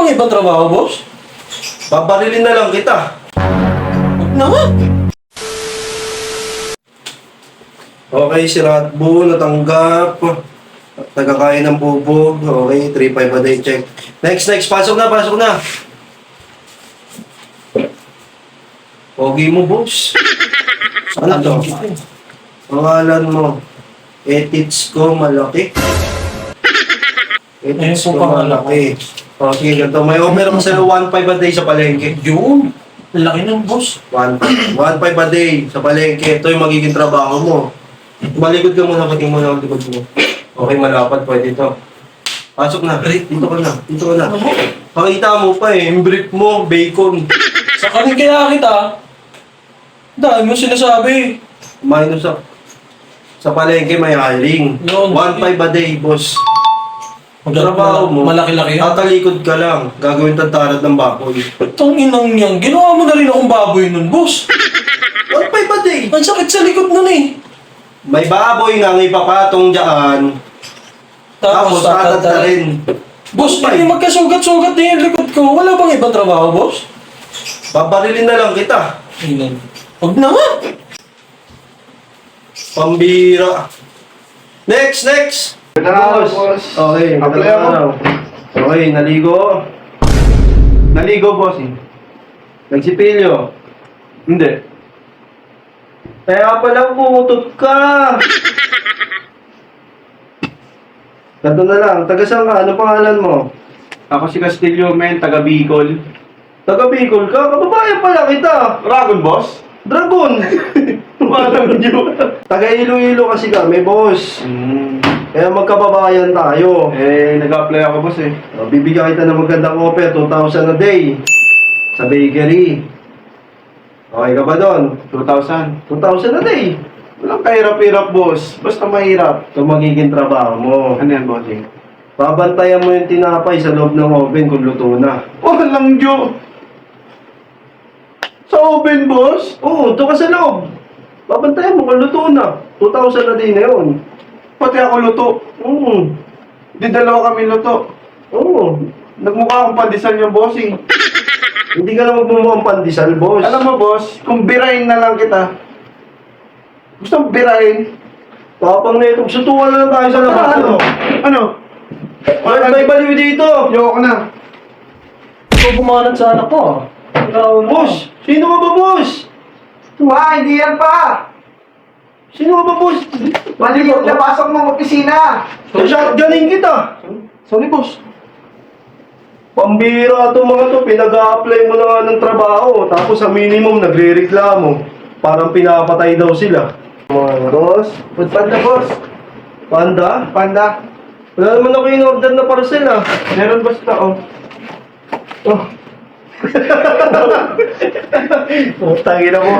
bang ibang trabaho, boss? Paparilin na lang kita. Huwag naman. Okay, si Ratbo, natanggap. Nagkakain ng bubog. Okay, 3-5 a day check. Next, pasok na, pasok na. Pogi mo, boss. Ano to? Pangalan mo. Etits ko malaki. Etits Ayun po ko pangalan ko. malaki. Okay, ganito. May offer ko sa'yo 1.5 a day sa palengke. Yun. Laki ng boss. 1.5 a day sa palengke. Ito yung magiging trabaho mo. Malikod ka muna, pating mo na ang likod mo. Okay, malapad, pwede ito. Pasok na. Dito ka na. Dito ka na. Pakita mo pa eh. Yung brief mo, bacon. Sa kanin kaya kita. Dahil mo sinasabi. Minus sa palengke may hiring. Yun. 1.5 a day, boss. Trabaho mo. Malaki-laki yan. Tatalikod ka lang. Gagawin tantarat ng baboy. Itong inang niyang, ginawa mo na rin akong baboy nun, boss. 1.5 a day. Ang sakit sa likod nun eh. May baboy nga ipapatong dyan. Tapos tatantarin. Boss, 1.5. hindi magkasugat-sugat na yung likod ko. Wala bang ibang trabaho, boss? Paparilin na lang kita. Inan. Huwag naman. Pambira. Next! Boss. Okay, Apply magandang ako. araw. Okay, naligo. Naligo, bossing. Nagsipilyo. Hindi. Kaya pala pumutot ka. Ganto na lang. Taga saan ka? Ano pangalan mo? Ako si Castillo, men, taga Bicol. Taga Bicol ka? Kababayan pala kita. Dragon, boss? Dragon. Walang nyo. Taga Iloilo kasi kami, boss. Kaya magkababayan tayo. Nag-apply ako, boss eh. Bibigyan kita ng magandang offer, 2,000 a day. Sa bakery. Okay ka ba doon? 2,000. 2,000 a day. Walang kahirap-hirap, boss. Basta mahirap. Ito magiging trabaho mo. Ano yan, bossing? Babantayan mo yung tinapay sa loob ng oven kung luto na. Walang nyo. Sa oven, boss? Oo, ito ka sa loob. Babantayan mo kung luto na. 2,000 a day na yun. Pati ako luto. Di dalawa kami luto. Oo. Nagmukha akong pandesal yung bossing. Hindi ka na magmumukhang pandesal, boss. Alam mo, boss, kung birahin na lang kita. Gusto mo birahin? Tapang na ito. Sutukan na lang tayo sa labas. Ano? Ano? May baliw dito. Ayoko na. Ikaw bumanat sa anak ko ah. Ikaw na. Boss, sino ka ba, boss? Hindi yan pa! Sino ka ba, boss? Mali yung napasok mong opisina! Shotgunin kita. Sorry, boss. Pambira itong mga to. Pinag-a-apply mo na nga ng trabaho. Tapos sa minimum, nagre-reklamo. Parang pinapatay daw sila. Mga boss. Food panda, boss. Panda? Panda. Wala naman ako in-order na parcel ah. Meron, boss, na, oh. Oh. Tangina mo.